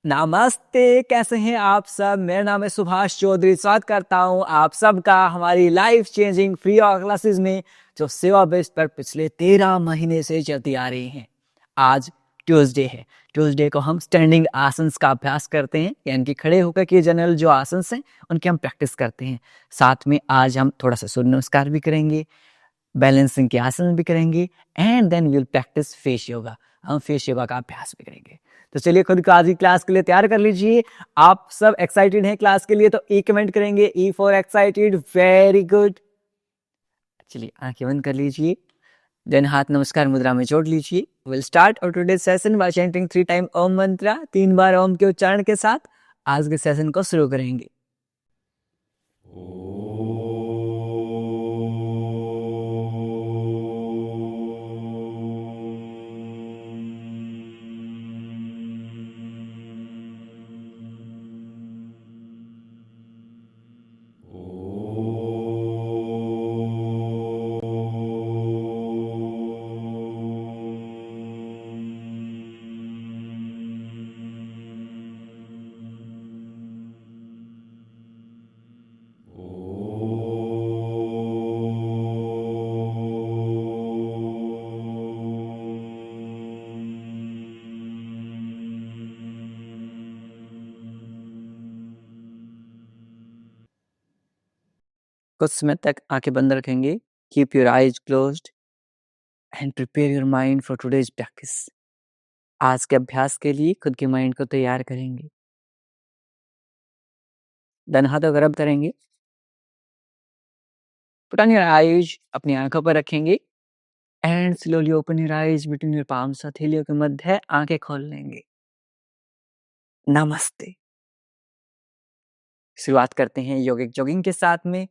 नमस्ते, कैसे हैं आप सब। मेरा नाम है सुभाष चौधरी। स्वागत करता हूं आप सबका हमारी life changing free of classes में, जो सेवा बेस्ड पर पिछले 13 महीने से चलती आ रही हैं। आज ट्यूसडे है। ट्यूसडे को हम स्टैंडिंग आसन्स का अभ्यास करते हैं, यानी कि खड़े होकर के जनरल जो आसन्स हैं उनकी हम प्रैक्टिस करते हैं। साथ में आज हम थोड़ा सा सूर्य नमस्कार भी करेंगे, बैलेंसिंग के आसन भी करेंगे, and then we will practice face yoga. हम फेस योगा का अभ्यास भी करेंगे। तो चलिए खुद को आज की क्लास के लिए तैयार कर लीजिए। आप सब एक्साइटेड हैं क्लास के लिए, तो ई कमेंट करेंगे। E for excited, very good. चलिए आंखें बंद कर लीजिए, देन हाथ नमस्कार मुद्रा में जोड़ लीजिए। Will start our today session by chanting 3 time Om mantra. 3 बार ओम के उच्चारण के साथ आज के सेशन को शुरू करेंगे। कुछ समय तक आंखें बंद रखेंगे। Keep your eyes closed end prepare your mind for today's practice. आज के अभ्यास के लिए खुद के माइंड को तैयार करेंगे। दाहिने हाथों को रब करेंगे। पुट ऑन योर आईज, अपनी आंखों पर रखेंगे and slowly open your eyes between your palms. हथेलियों के मध्य आंखें खोल लेंगे। नमस्ते। शुरुआत करते हैं योगिक जॉगिंग के साथ में।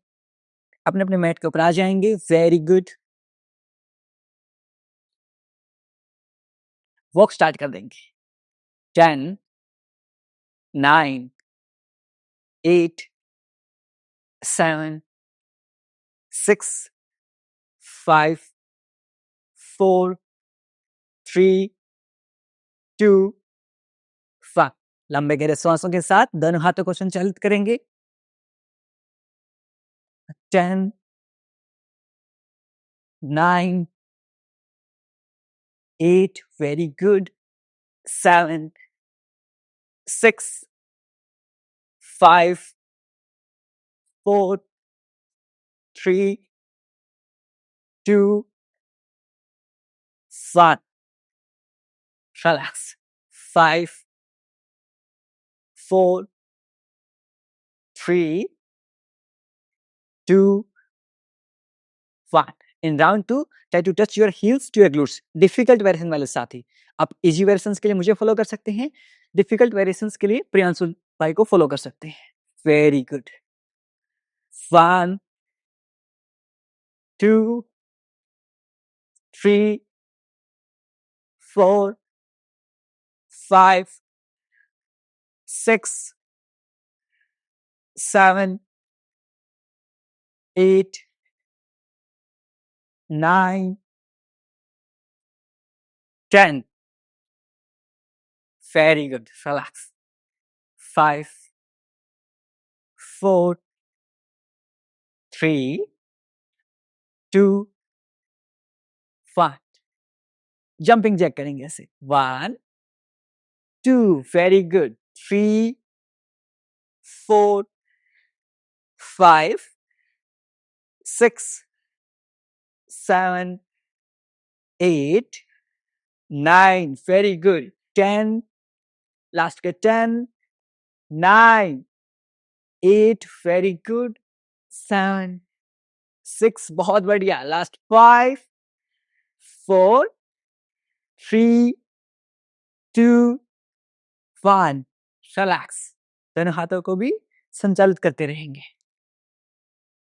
अपने अपने मैट के ऊपर आ जाएंगे। Very good. वॉक स्टार्ट कर देंगे। 10, 9, 8, 7, 6, 5, 4, 3, 2, 1। लंबे गहरे श्वासों के साथ दोनों हाथों को संचालित करेंगे। 10, 9, 8, very good, 7, 6, 5, 4, 3, 2, 1. Relax. 5, 4, 3, 2, 1. In round 2, try to touch your heels to your glutes. Difficult variation वाले साथी, आप easy variations के लिए मुझे follow कर सकते हैं। Difficult variations के लिए प्रियांशु भाई को follow कर सकते हैं। Very good. 1, 2, 3, 4, 5, 6, 7, 8, 9, 10. Very good. Relax. 5, 4, 3, 2, 1. Jumping jack करेंगे ऐसे। 1, 2. Very good. 3, 4, 5, 6, 7, 8, 9. Very good. 10. Last के 10, 9, 8. Very good. 7, 6. बहुत बढ़िया। Last 5, 4, 3, 2, 1. Relax. दोनों हाथों को भी संचालित करते रहेंगे।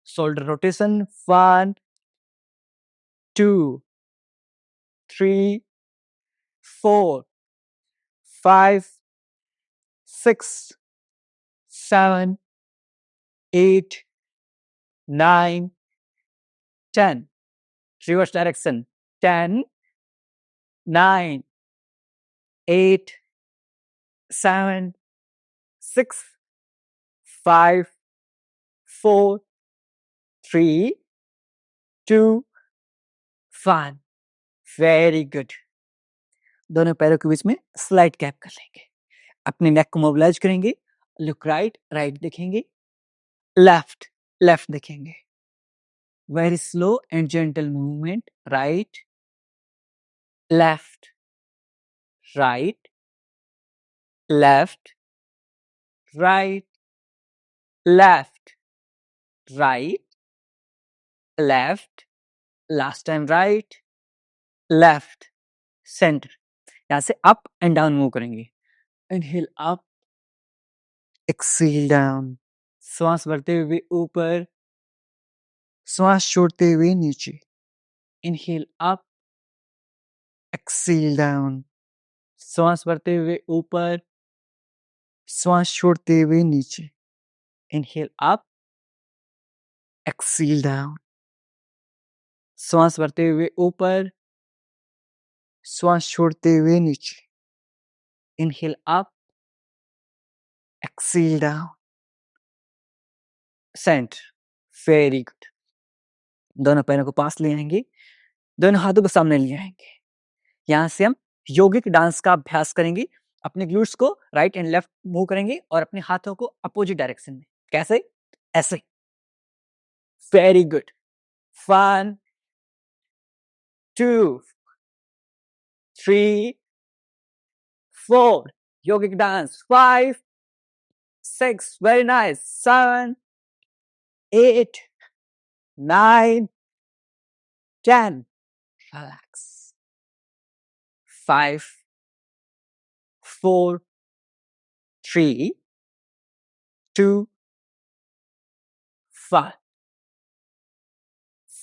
Shoulder rotation. 1, 2, 3, 4, 5, 6, 7, 8, 9, 10. Reverse direction. 10, 9, 8, 7, 6, 5, 4, 3, 2, 1. Very good. दोनों पैरों के बीच में स्लाइड कैप कर लेंगे। अपने नेक को मोबिलाइज करेंगे। लुक राइट, राइट देखेंगे। लेफ्ट, लेफ्ट देखेंगे। Very slow and gentle movement. Right, left, right, left, right, left, right, left, last time right, left, centre. यहां से अप एंड डाउन मूव करेंगे। Inhale up, exhale down. श्वास भरते हुए ऊपर, श्वास छोड़ते हुए नीचे। Inhale up, exhale down. श्वास भरते हुए ऊपर, श्वास छोड़ते हुए नीचे। Inhale up, exhale down. श्वास भरते हुए ऊपर, श्वास छोड़ते हुए नीचे। Inhale up, exhale down, centre. Very good. दोनों पैरों को पास ले आएंगे, दोनों हाथों को सामने ले आएंगे। यहां से हम योगिक डांस का अभ्यास करेंगे। अपने ग्लूट्स को राइट एंड लेफ्ट मूव करेंगे और अपने हाथों को अपोजिट डायरेक्शन में। कैसे? ऐसे। Very good. 1, 2, 3, 4. Yogic dance. 5, 6. Very nice. 7, 8, 9, 10. Relax. 5, 4, 3, 2, 1.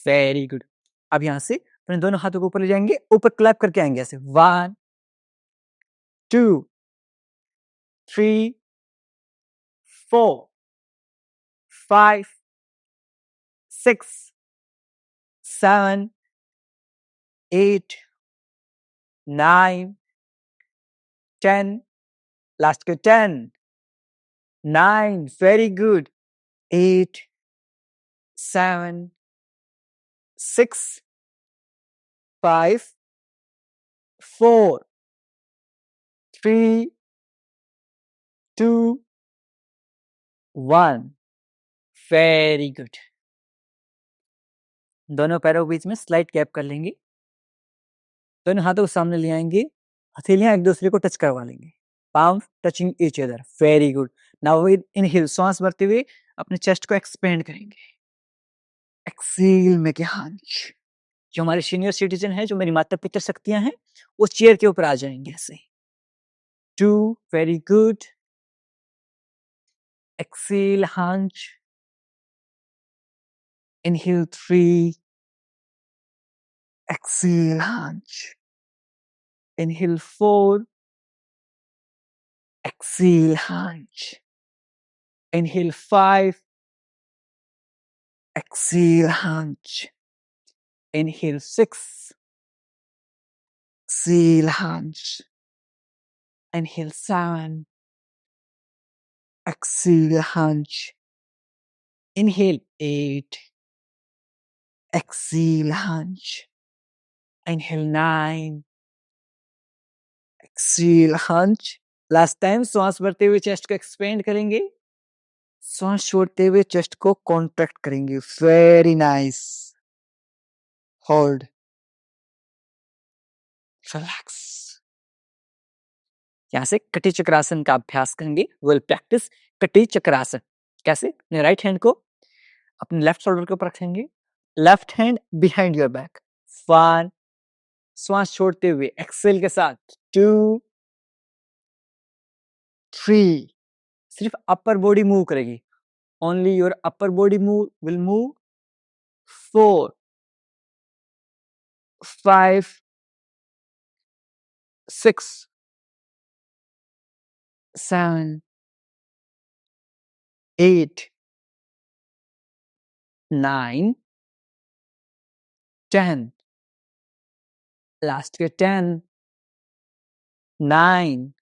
Very good. अब यहां से अपने दोनों हाथों को ऊपर ले जाएंगे, ऊपर क्लैप करके आएंगे ऐसे। 1, 2, 3, 4, 5, 6, 7, 8, 9, 10. Last के 10, 9. Very good. 8, 7, 6, 5, 4, 3, 2, 1. Very good. दोनों पैरों के बीच में स्लाइड कैप कर लेंगे। दोनों हाथों को सामने ले आएंगे। हथेलियां एक दूसरे को टच करवा लेंगे। Palm touching each other. Very good. Now with inhale, श्वास भरते हुए अपने चेस्ट को एक्सपेंड करेंगे। एक्सेल में के हाथ। जो हमारे सीनियर सिटीजन है, जो मेरी माता पिता शक्तियां हैं, वो चेयर के ऊपर आ जाएंगे ऐसे। 2, very good. Exhale hunch. Inhale 3. Exhale hunch. Inhale 4. Exhale hunch. Inhale 5. Exhale hunch. Inhale 6. Exhale hunch. Inhale 7. Exhale hunch. Inhale 8. Exhale hunch. Inhale 9. Exhale hunch. Last time श्वास भरते हुए चेस्ट को एक्सपेंड करेंगे, श्वास छोड़ते हुए चेस्ट को कॉन्ट्रैक्ट करेंगे। Very nice. Hold, relax. यहां से कटी चक्रासन का अभ्यास करेंगे। विल प्रैक्टिस कटी चक्रासन। कैसे? अपने राइट हैंड को अपने लेफ्ट शोल्डर के ऊपर रखेंगे, left hand behind your back. 1, श्वास छोड़ते हुए एक्सेल के साथ। 2, 3. सिर्फ अपर बॉडी मूव करेगी। Only your upper body move will move. 4, 5, 6, 7, 8, 9, 10. Last के 10, 9,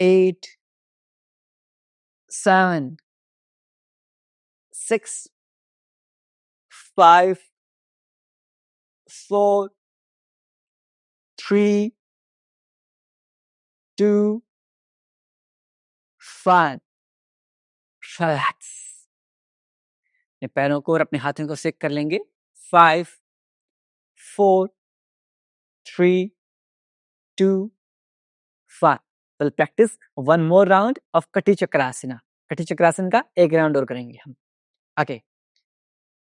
8 7 6 5 4 3 2 1 रिलैक्स। अपने पैरों को और अपने हाथों को सेक कर लेंगे। 5 4 3 2 1। Will practice one more round of कटी चक्रासना। कटी चक्रासन का एक राउंड और करेंगे हम। Okay,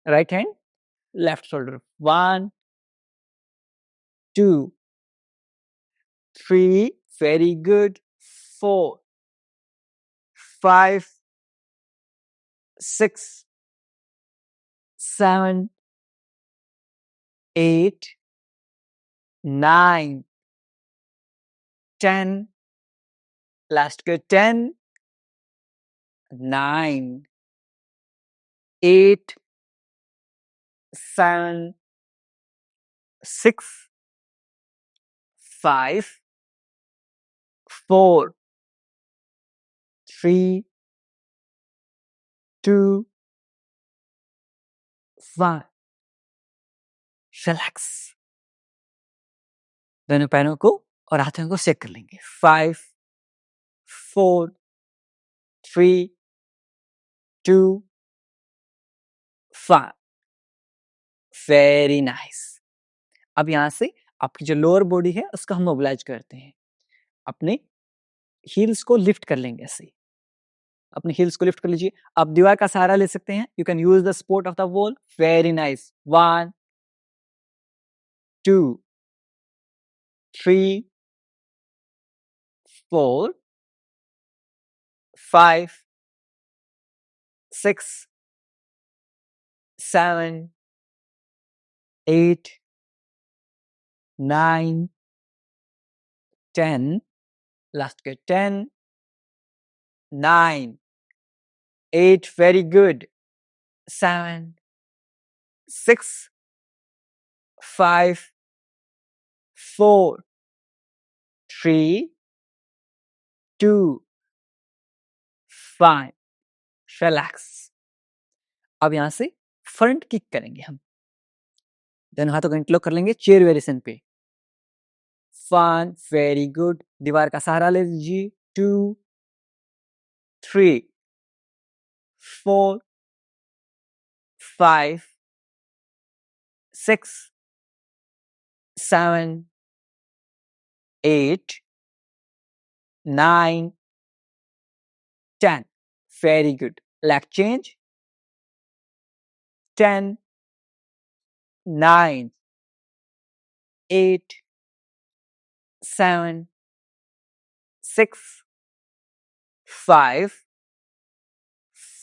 right hand left shoulder. 1 2 3, very good, 4 5 6 7 8 9 10, last good, 10 9 8 7 6 5 4 3 2 1। Relax. दोनों पैरों को और हाथों को सेक कर लेंगे। 5 4 3 2 1। Very nice. अब यहां से आपकी जो लोअर बॉडी है उसको हम मोबिलाइज करते हैं। अपने हील्स को लिफ्ट कर लेंगे। ऐसे अपने हील्स को लिफ्ट कर लीजिए। आप दीवार का सहारा ले सकते हैं। You can use the support of the wall. Very nice. 1 2 3 4 5 6 7 8 9 10, last good, 10 9 8, very good, 7 6 5 4 3 2 1। Relax. अब यहां से फ्रंट किक करेंगे हम। दोनों हाथों को इंटरलॉक कर लेंगे चेयर वेरिएशन पे। 1, वेरी गुड, दीवार का सहारा ले लीजिए। 2 3 4 5 6 7 8 9 10, very good, leg change। 10 9 8 7 6 5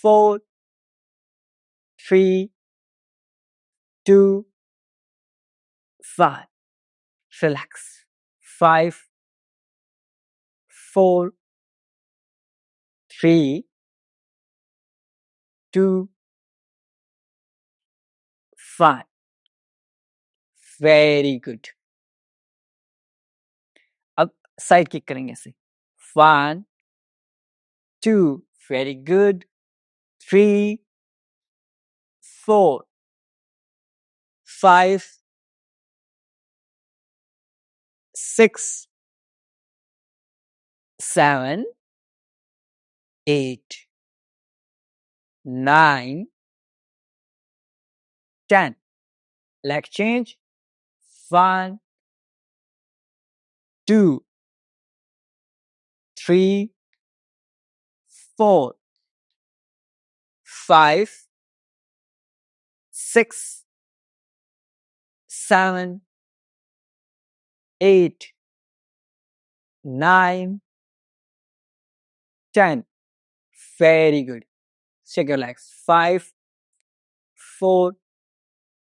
4 3 2 1। Relax। 5 4 3 2 1। Very good. अब साइड किक करेंगे ऐसे। 1 2, very good, 3 4 5 6 7 8 9 10। Leg change। 1 2 3 4 5 6 7 8 9 10। Very good। Shake your legs। 5 4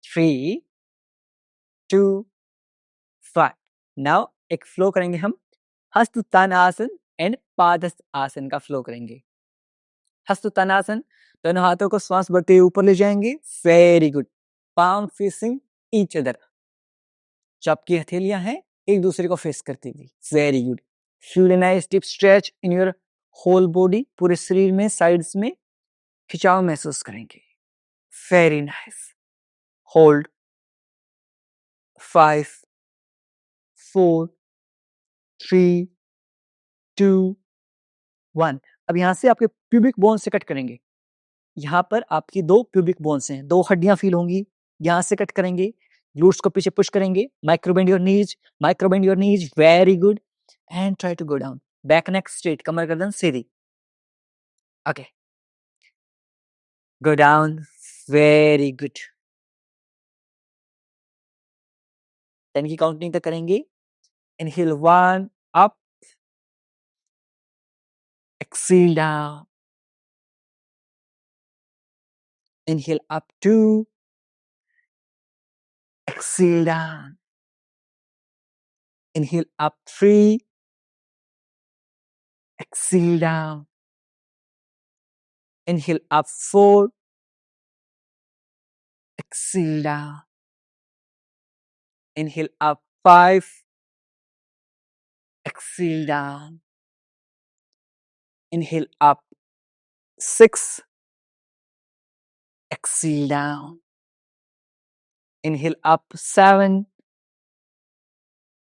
3 2 1। Now एक फ्लो करेंगे हम हस्तोत्तानासन एंड पादहस्तासन का फ्लो करेंगे। हस्तोत्तानासन, दोनों हाथों को श्वास भरते हुए ऊपर ले जाएंगे। Very good. Palm facing each other, जो आपकी हथेलियां हैं एक दूसरे को फेस करती हुई। Very good. Feel a nice deep stretch in your whole body. पूरे शरीर में साइड्स में खिंचाव महसूस करेंगे. Very nice. Hold. 5, 4, 3, 2, 1. अब यहाँ से आपके प्यूबिक बोन से कट करेंगे. यहाँ पर आपकी 2 प्यूबिक बोन्स हैं, 2 हड्डियां फील होंगी. यहाँ से कट करेंगे, ग्लूट्स को पीछे पुश करेंगे. Microbend your knees, very good. And try to go down. Back neck straight, कमर गर्दन सीधी. Okay, go down, very good. 10 की काउंटिंग तक करेंगे. Inhale 1, up, exhale down. Inhale up 2, exhale down. Inhale up 3, exhale down. Inhale up 4, exhale down. Inhale up 5, exhale down. Inhale up 6, exhale down. Inhale up 7,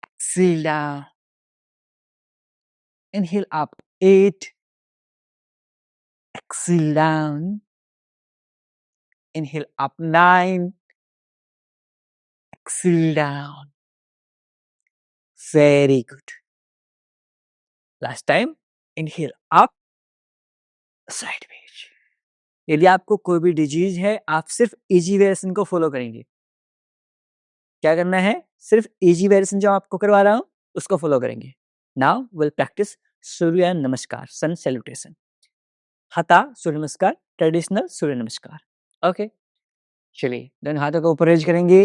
exhale down. Inhale up 8, exhale down. Inhale up 9, exhale down. Very good. Last time, inhale up, sideways. यदि आपको कोई भी disease है, आप सिर्फ easy variation को follow करेंगे. क्या करना है? सिर्फ इजी वेरिएशन जो आपको करवा रहा हूं उसको फॉलो करेंगे. नाउ विल प्रैक्टिस सूर्य नमस्कार, सन सैल्यूटेशन. हता सूर्य नमस्कार, ट्रेडिशनल सूर्य नमस्कार. ओके, चलिए दोनों हाथों को ऊपर रेज करेंगे.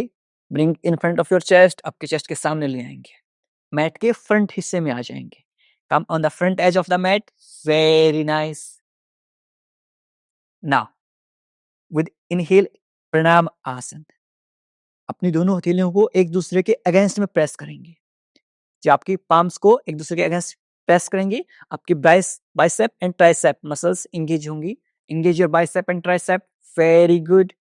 Bring in front of your chest, आपके चेस्ट के सामने ले आएंगे. मैट के फ्रंट हिस्से में आ जाएंगे. Come on the front edge of the mat. Very nice. Now with inhale, प्रणाम आसन. अपनी दोनों हथेलियों को एक दूसरे के अगेंस्ट में प्रेस करेंगे. जो आपकी पाम्स को एक दूसरे के अगेंस्ट प्रेस करेंगे, आपकी bicep and tricep muscles engage होंगी. Engage your bicep and tricep. Very good.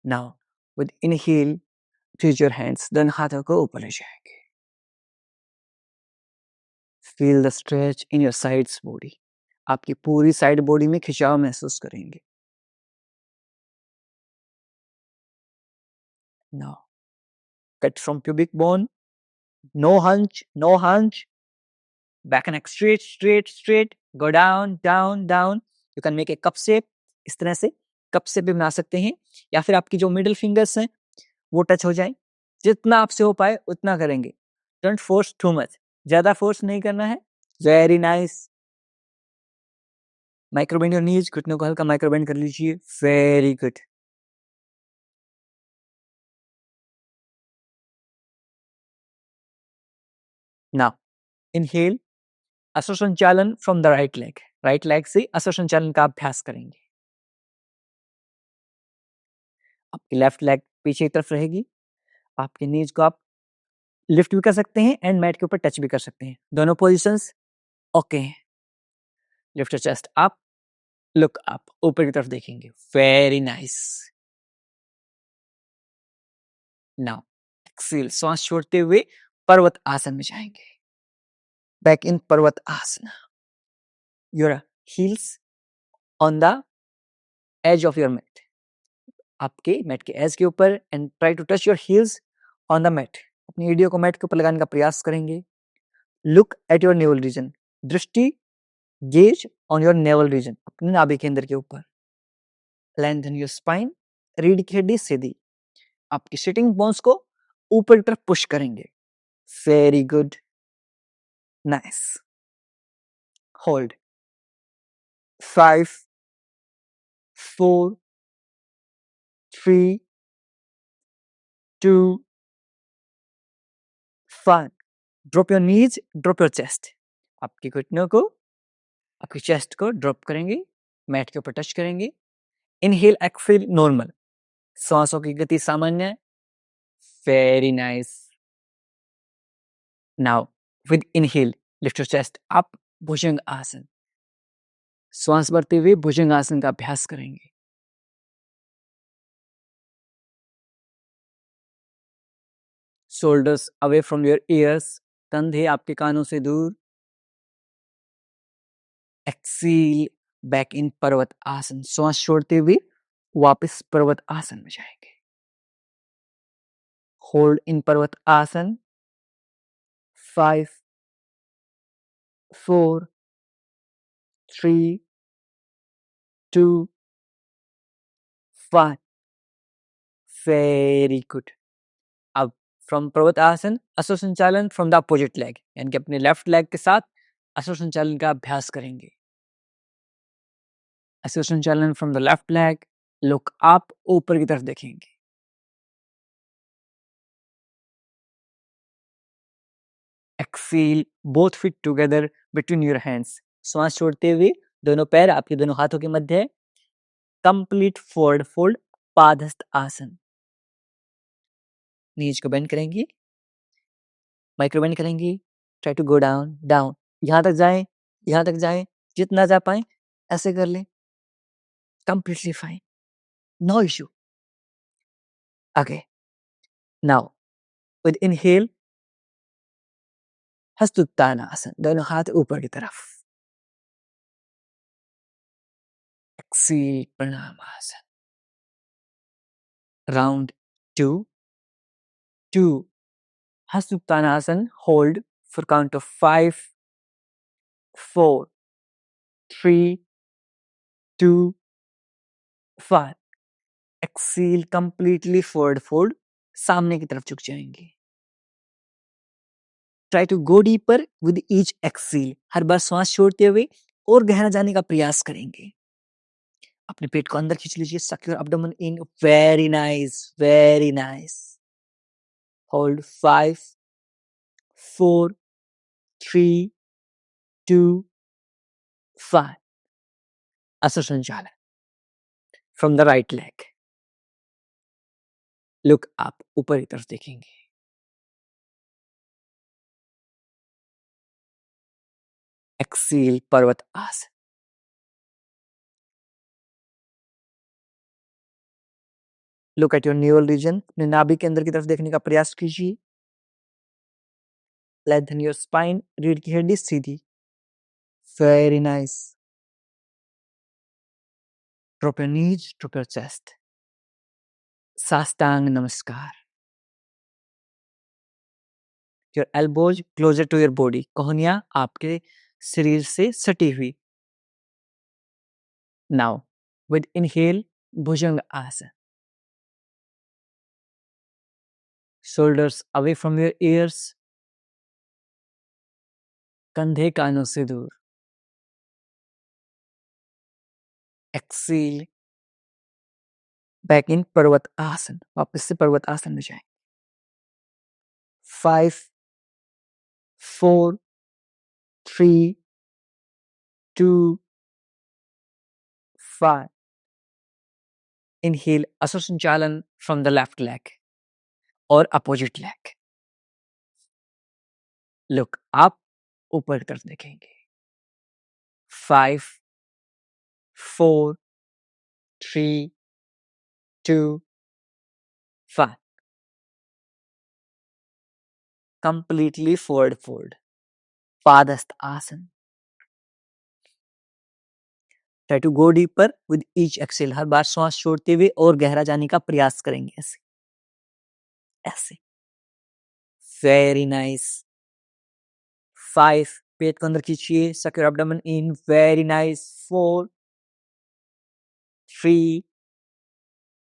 Now with inhale, raise your hands. दोनों हाथों को ऊपर ले जाएंगे. Feel the stretch in your sides body. आपकी पूरी साइड बॉडी में खिंचाव महसूस करेंगे. Now cut from pubic bone. No hunch, no hunch. Back and neck straight, straight, straight. Go down, down, down. You can make a cup shape. इस तरह से cup shape भी बना सकते हैं, या फिर आपकी जो मिडिल फिंगर्स हैं वो टच हो जाए. जितना आपसे हो पाए उतना करेंगे. Don't force too much. ज्यादा फोर्स नहीं करना है. Very nice. Microbend your knees, घुटनों को हल्का माइक्रोबेंड कर लीजिए. Very good. नाउ इनहेल, अश्व संचालन from the right leg. Right leg से अश्व संचालन का अभ्यास करेंगे. आपकी लेफ्ट लेग पीछे की तरफ रहेगी. आपके नीज को आप लिफ्ट भी कर सकते हैं एंड मैट के ऊपर टच भी कर सकते हैं. दोनों पोजीशंस ओके हैं. Lift your chest up, look up, ऊपर की तरफ देखेंगे. Very nice. नाउ एक्सेल, सांस छोड़ते हुए पर्वत आसन में जाएंगे. Back in Parvatasana. Your heels on the edge of your mat. आपके मैट के एज के ऊपर and try to touch your heels on the mat. अपनी एडियो को मैट के ऊपर लगाने का प्रयास करेंगे. Look at your navel region. दृष्टि, gaze on your navel region, अपने नाभि केंद्र के ऊपर. Lengthen your spine. रीढ़ की हड्डी सीधी. आपकी सिटिंग बोन्स को ऊपर की तरफ पुश करेंगे. Very good. Nice. Hold. 5, 4, 3, 2, 1. Drop your knees, drop your chest. आपकी घुटनों को, आपकी चेस्ट को ड्रॉप करेंगे. मैट के ऊपर टच करेंगे. Inhale, exhale normal. सांसों की गति सामान्य. Very nice. Now with inhale lift your chest up, Bhujangasana. श्वास भरते हुए भुजंग आसन का अभ्यास करेंगे। Shoulders away from your ears, कंधे आपके कानों से दूर। एक्सील बैक इन पर्वत आसन, श्वास छोड़ते हुए वापस पर्वत आसन में जाएंगे। होल्ड इन पर्वत आसन। 5 4 3 2 1। Very good. अब फ्रॉम पर्वत आसन अश्व संचालन फ्रॉम द अपोजिट लेग, यानी कि अपने लेफ्ट लेग के साथ अश्व संचालन का अभ्यास करेंगे। अश्व संचालन from the left leg, look up, ऊपर की तरफ देखेंगे। Exhale both feet together between your hands, श्वास छोड़ते हुए दोनों पैर आपके दोनों हाथों के मध्य। कंप्लीट फॉरवर्ड फोल्ड, पादहस्त आसन। नीज को बेंड करेंगे, माइक्रो बेंड करेंगे। Try to go down down, यहां तक जाएं, यहां तक जाएं, जितना जा पाए ऐसे कर लें। Completely fine, no issue. Okay, now with inhale Hastauttanasana, दोनों हाथ ऊपर की तरफ। Exhale Pranamasana. Round 2 2 Hastauttanasana, hold for count of 5 4 3 2 1। Exhale completely forward fold, सामने की तरफ झुक जाएंगे। Try to go deeper with each exhale, हर बार श्वास छोड़ते हुए और गहरा जाने का प्रयास करेंगे। अपने पेट को अंदर खींच लीजिए, suck your abdomen in, very nice very nice. Hold 5 4 3 2 1। अश्व संचालन from the right leg, look up, ऊपर की तरफ देखेंगे। एक्सील पर्वत आसन। Look at your neural region, अपने नाभि के अंदर की तरफ देखने का प्रयास कीजिए। लेंथन योर स्पाइन, रीढ़ की हड्डी सीधी। Very nice. Drop your knees, drop your chest. Sashtang Namaskar. Your elbows closer to your body, कोहनियां आपके शरीर से सटी हुई। नाउ विद इनहेल भुजंग आसन। Shoulders away from your ears, कंधे कानों से दूर। एक्सील बैक इन पर्वत आसन, वापस से पर्वत आसन में जाएं। 5 4 3 2 1। इनहेल अश्व संचालन फ्रॉम द लेफ्ट लेग और अपोजिट लेग। लुक अप, ऊपर की तरफ देखेंगे। 5 4 3 2 1। कंप्लीटली फॉरवर्ड फोल्ड, पादहस्त आसन। Try to go deeper with each exhale, हर बार श्वास छोड़ते हुए और गहरा जाने का प्रयास करेंगे। ऐसे ऐसे। Very nice. 5, पेट को अंदर खींचिए, सक your abdomen in, very nice. 4 3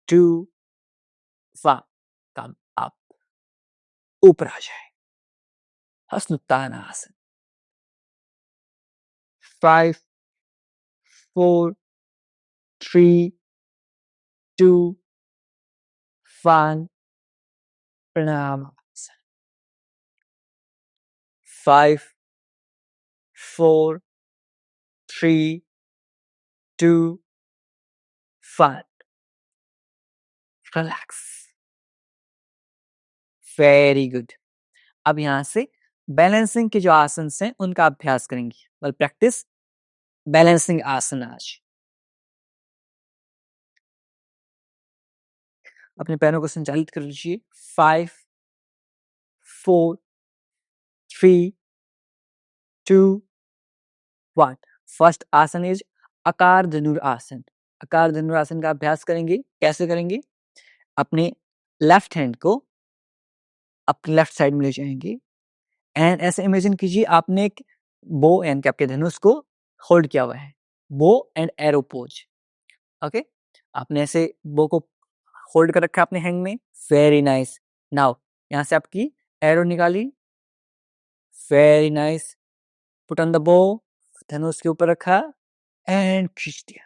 2 1। Come up, ऊपर आ जाए। हस्तोत्तानासन। 5 4 3 2 1। प्रणामासन। 5 4 3 2 1। रिलैक्स। Very good. अब यहां से बैलेंसिंग के जो आसन हैं उनका अभ्यास करेंगे। वेल प्रैक्टिस बैलेंसिंग आसन आज। अपने पैरों को संचालित कर लीजिए। 5 4 3 2 1। फर्स्ट आसन इज आकार धनुरासन। आकार धनुरासन का अभ्यास करेंगे। कैसे करेंगे? अपने लेफ्ट हैंड को अपनी लेफ्ट साइड में ले जाएंगे एंड ऐसे इमेजिन कीजिए आपने एक बो एंड के आपके धनुष को होल्ड किया हुआ है। Bow and arrow pose. Okay, आपने ऐसे बो को होल्ड कर रखा है अपने हैंड में। Very nice. नाउ यहां से आपकी एरो निकाली। Very nice. Put on the बो, धनुष के ऊपर रखा एंड खींच दिया।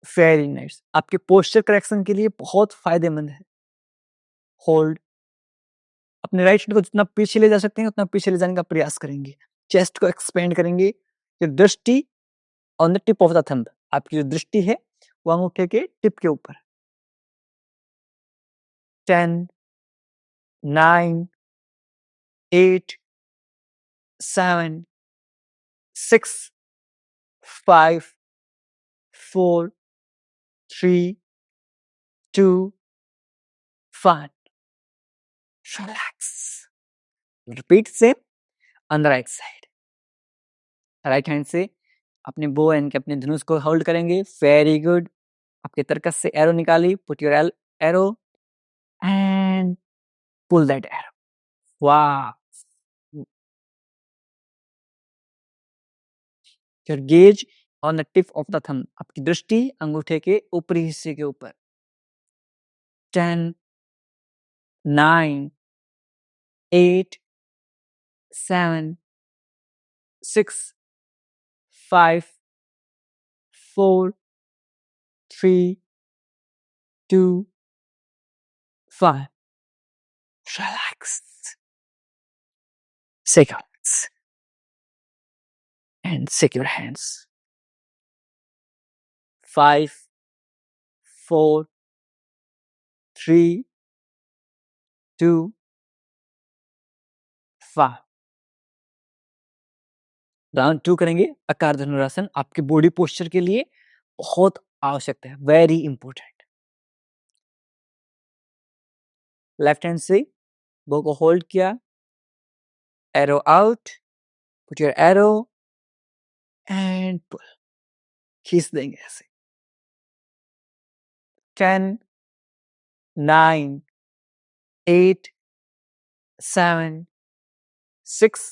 Very nice. आपके पोस्चर करेक्शन के लिए बहुत फायदेमंद है। होल्ड। अपने राइट हैंड को जितना पीछे ले जा सकते हैं उतना पीछे ले जाने का प्रयास करेंगे। चेस्ट को एक्सपेंड करेंगे। your दृष्टि on the tip of the thumb. आपकी जो दृष्टि है वो अंगूठे के टिप के ऊपर। 10 9 8 7 6 5 4 3 2 1। Relax. Repeat same on the right side. Right hand से अपने बो एंड के अपने धनुष को होल्ड करेंगे। Very good. आपके तरकस से एरो निकाली। Put your arrow and pull that arrow. वाह। Your gaze on the tip of the thumb. आपकी दृष्टि अंगूठे के ऊपरी हिस्से के ऊपर। 10 9 8 7 6 5 4 3 2 1। Relax. Shake your legs and shake your hands. 5 4 3 2 1। Round 2 करेंगे आकार धनुरासन। आपके बॉडी पोस्चर के लिए बहुत आवश्यक है। Very important. लेफ्ट हैंड से बो को होल्ड किया। Arrow out. Put your arrow and pull. खींच देंगे ऐसे। 10 9 8 7 6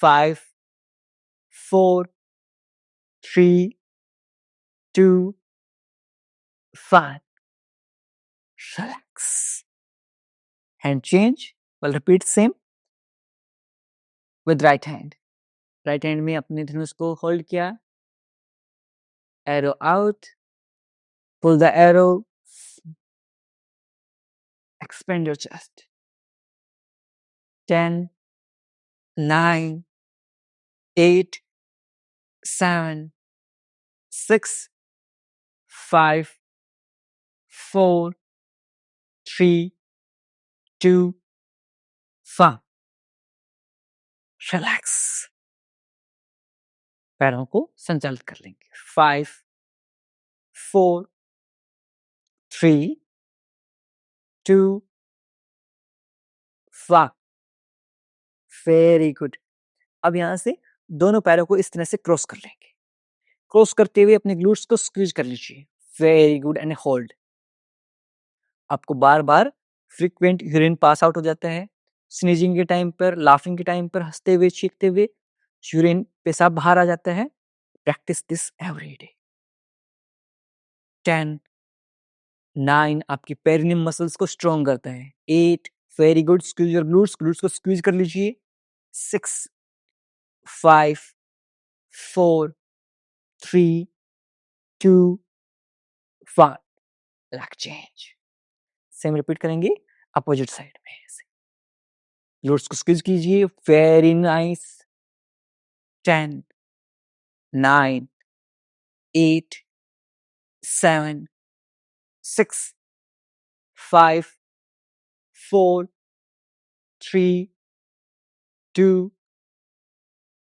5 4 3 2 1। Relax. Hand change. We'll repeat same with right hand. Right hand में अपने धनुष को होल्ड किया। Arrow out. Pull the arrow. Expand your chest. 10 9 8 7 6 5 4 3 2 1। Relax. पैरों को संचालित कर लेंगे। 5 4 3 2 1। Very good. अब यहां से दोनों पैरों को इस तरह से क्रॉस कर लेंगे। क्रॉस करते हुए अपने ग्लूट्स को स्क्वीज कर लीजिए। Very good and hold. आपको बार बार फ्रीक्वेंट यूरिन पास आउट हो जाता है। स्नीजिंग के टाइम पर, लाफिंग के टाइम पर, हंसते हुए चीखते हुए यूरिन पेशाब बाहर आ जाता है। Practice this every day. 10 9 आपकी पेरिनियम मसल्स को स्ट्रॉन्ग करता है। 8 very good. Squeeze your glutes. Glutes को स्क्वीज कर लीजिए। 6 5 4 3 2 1। Lag change. सेम रिपीट करेंगे अपोजिट साइड में। ग्लूट्स को स्क्वीज कीजिए। Very nice. 10 9 8 7 6 5 4 3, 2,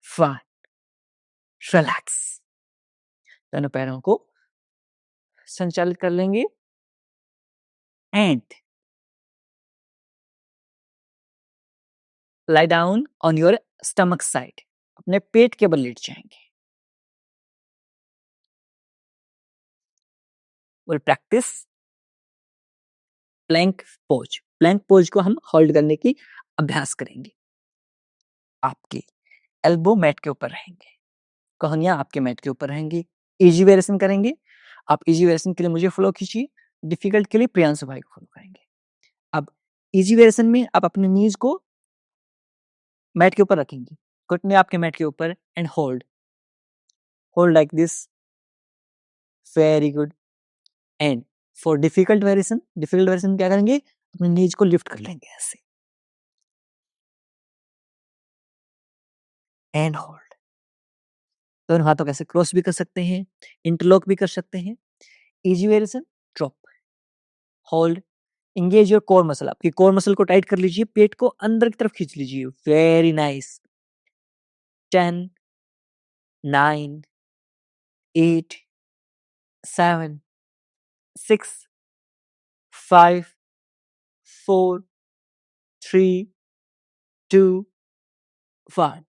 1. रिलैक्स। दोनों पैरों को संचालित कर लेंगे and lie down on your stomach side. अपने पेट के बल लेट जाएंगे। We'll practice plank pose. Plank pose को हम होल्ड करने की अभ्यास करेंगे। आपके एल्बो मैट के ऊपर रहेंगे, कोहनियां आपके मैट के ऊपर रहेंगी। इजी वेरिएशन करेंगे। आप इजी वेरिएशन के लिए मुझे फॉलो कीजिए, डिफिकल्ट के लिए प्रियांशु भाई को फॉलो करेंगे। अब इजी वेरिएशन में आप अपने नीज को मैट के ऊपर रखेंगे, घुटने आपके मैट के ऊपर and hold like this. Very good. And for difficult variation क्या करेंगे, अपने नीज को लिफ्ट कर लेंगे ऐसे एंड होल्ड। दोनों हाथों को ऐसे क्रॉस भी कर सकते हैं, इंटरलॉक भी कर सकते हैं। Easy variation, drop, hold, engage your core muscle. आपकी कोर मसल को टाइट कर लीजिए, पेट को अंदर की तरफ खींच लीजिए। Very nice. 10, 9, 8, 7, 6, 5, 4, 3, 2, 1।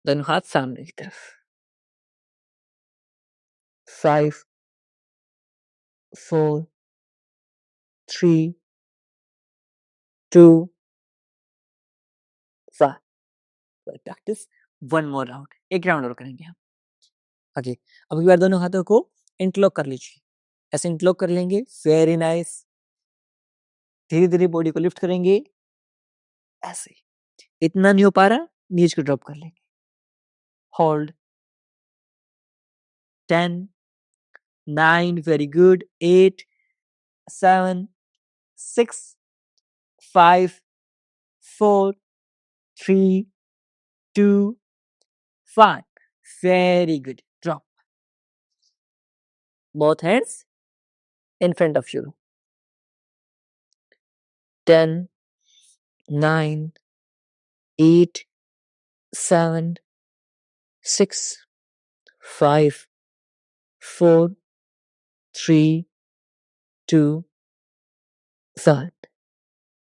दोनों हाथ सामने की तरफ। 5, 4, 3, 2, 1। प्रैक्टिस वन मोर राउंड, एक राउंड और करेंगे हम। ओके, अब एक बार दोनों हाथों को इंटरलॉक कर लीजिए, ऐसे इंटरलॉक कर लेंगे। Very nice. धीरे धीरे बॉडी को लिफ्ट करेंगे ऐसे। इतना नहीं हो पा रहा, नीज को ड्रॉप कर लेंगे। Hold. 10, 9, very good. 8, 7, 6, 5, 4, 3, 2, 1। Very good. Drop. Both hands in front of you. 10, 9, 8, 7, 6, 5, 4, 3, 2, 1।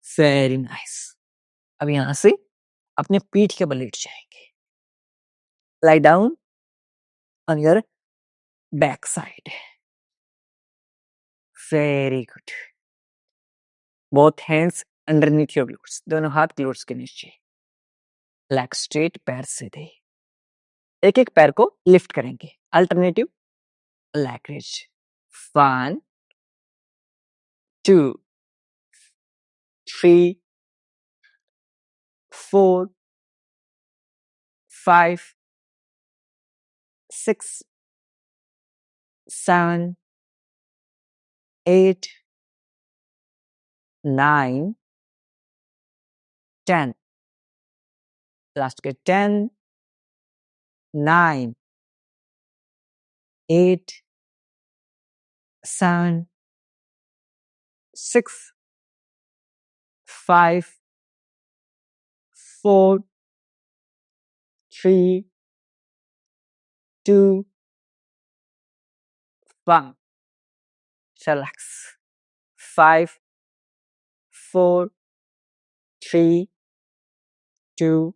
Very nice. अब यहां से अपने पीठ के बल लेट जाएंगे। Lie down on your back side. Very good. Both hands underneath your glutes. दोनों हाथ ग्लूट्स के नीचे। Leg straight, पैर सीधे। एक एक पैर को लिफ्ट करेंगे। Alternative leg raise. 1, 2, 3, 4, 5, 6, 7, 8, 9, 10। लास्ट के 10, 9, 8, 7, 6, 5, 4, 3, 2, 1। Relax. 5, 4, 3, 2,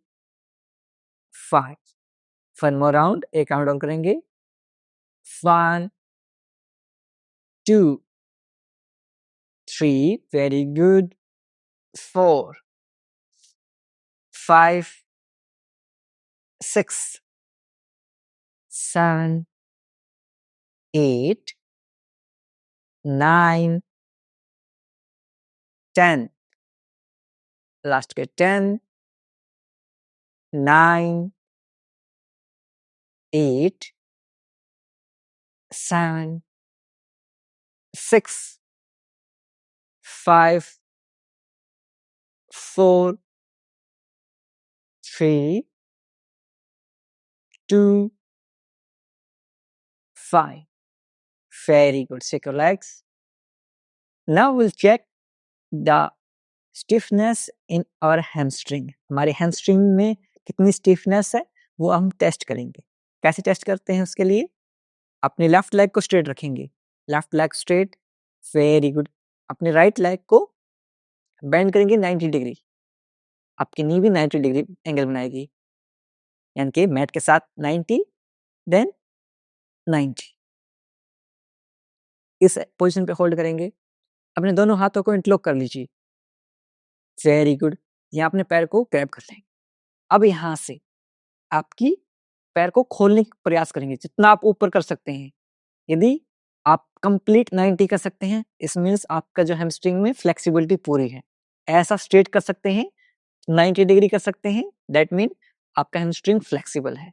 5। One more round, एक राउंड और करेंगे। 1, 2, 3, very good। 4, 5, 6, 7, 8, 9, 10। लास्ट के 10, 9, 8, 7, 6, 5, 4, 3, 2, 5। Very good. Shake your legs. Now we'll check the stiffness in our hamstring, हमारे हैमस्ट्रिंग में कितनी स्टिफनेस है वो हम टेस्ट करेंगे। कैसे टेस्ट करते हैं उसके लिए? अपने लेफ्ट लेग को स्ट्रेट रखेंगे, left leg straight, very good. अपने राइट लेग को बेंड करेंगे 90 डिग्री, आपकी नी भी 90 डिग्री एंगल बनाएगी, यानी कि मैट के साथ 90 देन 90। इस पोजीशन पे होल्ड करेंगे, अपने दोनों हाथों को इंटरलॉक कर लीजिए, वेरी गुड। यहाँ अपने पैर को ग्रैब कर लेंगे। अब यहाँ से आपकी पैर को खोलने का प्रयास करेंगे जितना आप ऊपर कर सकते हैं। यदि आप कंप्लीट 90 कर सकते हैं, इस मीन्स आपका जो हैमस्ट्रिंग में फ्लेक्सिबिलिटी पूरी है। ऐसा स्ट्रेट कर सकते हैं, 90 डिग्री कर सकते हैं, दैट मीन आपका हैमस्ट्रिंग फ्लेक्सिबल है।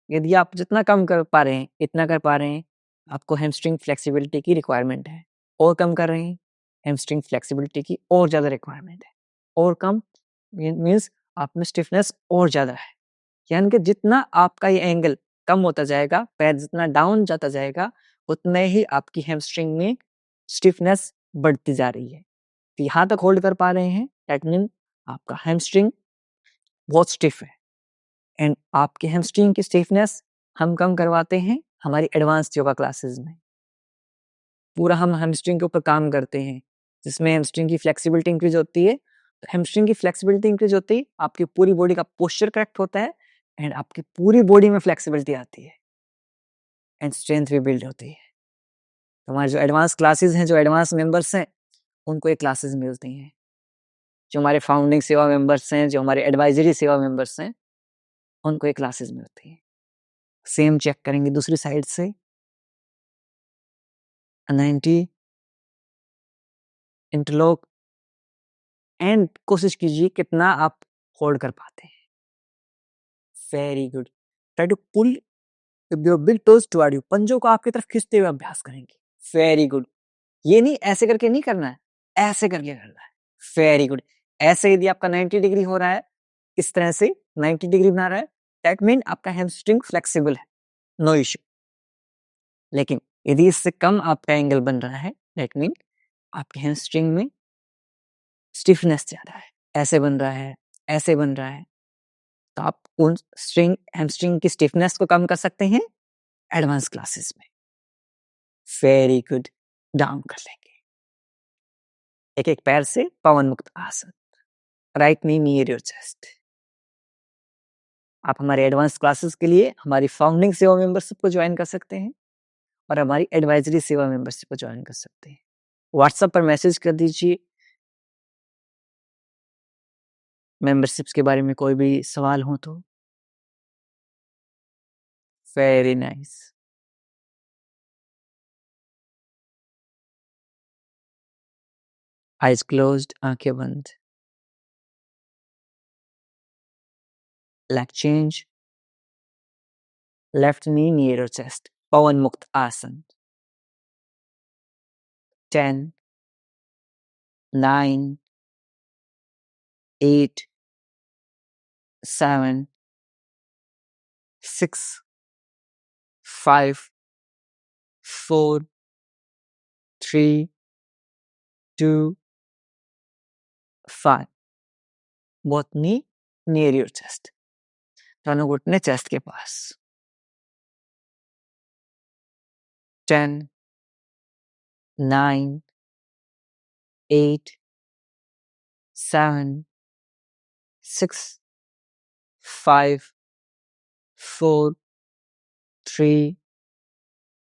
यदि आप जितना कम कर पा रहे हैं, इतना कर पा रहे हैं, आपको हैमस्ट्रिंग फ्लेक्सिबिलिटी की रिक्वायरमेंट है। और कम कर रहे हैं, हैमस्ट्रिंग फ्लेक्सिबिलिटी की और ज़्यादा रिक्वायरमेंट है। और कम मीन्स आप में स्टिफनेस और ज़्यादा है। यानी कि जितना आपका ये एंगल कम होता जाएगा, पैर जितना डाउन जाता जाएगा, उतने ही आपकी हैमस्ट्रिंग में स्टिफनेस बढ़ती जा रही है। तो यहाँ तक होल्ड कर पा रहे हैं, दैट मीन आपका हैमस्ट्रिंग बहुत स्टिफ है। एंड आपके हैमस्ट्रिंग की स्टिफनेस हम कम करवाते हैं हमारी एडवांस योगा क्लासेस में। पूरा हम हैमस्ट्रिंग के ऊपर काम करते हैं, जिसमें हैमस्ट्रिंग की फ्लेक्सिबिलिटी इंक्रीज होती है। तो हैमस्ट्रिंग की फ्लेक्सिबिलिटी इंक्रीज होती है, आपकी पूरी बॉडी का पोस्चर करेक्ट होता है एंड आपकी पूरी बॉडी में फ्लेक्सिबिलिटी आती है एंड स्ट्रेंथ भी बिल्ड होती है। तो हमारे जो एडवांस क्लासेस हैं, जो एडवांस मेंबर्स हैं, उनको ये क्लासेस मिलती हैं। जो हमारे फाउंडिंग सेवा मेंबर्स हैं, जो हमारे एडवाइजरी सेवा मेंबर्स हैं, उनको ये क्लासेस मिलती हैं। सेम चेक करेंगे दूसरी साइड से, 90 इंटरलॉक एंड कोशिश कीजिए कितना आप होल्ड कर पाते हैं। Very good. Try to pull your big toes toward you, पंजों को आपकी तरफ खींचते हुए अभ्यास करेंगे। Very good. ये नहीं ऐसे करके नहीं करना है, ऐसे करके करना है। Very good. ऐसे यदि आपका 90 डिग्री हो रहा है, इस तरह से 90 डिग्री बना रहा है, दैट मीन आपका हैमस्ट्रिंग फ्लेक्सिबल है, नो इश्यू। लेकिन यदि इससे कम आपका एंगल बन रहा है, दैट मीन आपके हैमस्ट्रिंग में स्टिफनेस ज्यादा है, ऐसे बन रहा है, ऐसे बन रहा है, तो आप उन हैमस्ट्रिंग की स्टिफनेस को कम कर सकते हैं एडवांस क्लासेस में। Very good. डाउन कर लेंगे, एक एक पैर से पवन मुक्त आसन, right knee near your chest. आप हमारे एडवांस क्लासेस के लिए हमारी फाउंडिंग सेवा मेंबरशिप को ज्वाइन कर सकते हैं और हमारी एडवाइजरी सेवा मेंबरशिप को ज्वाइन कर सकते हैं। व्हाट्सएप पर मैसेज कर दीजिए, मेंबरशिप्स के बारे में कोई भी सवाल हो तो। Very nice. आइज क्लोज्ड, आंखें बंद। Leg change, left knee near your chest, Pawanmuktasana. 10 9 8 7 6 5 4 3 2 5। both knee near your chest, दोनों घुटने चेस्ट के पास। 10 9 8 7 6 5 4 3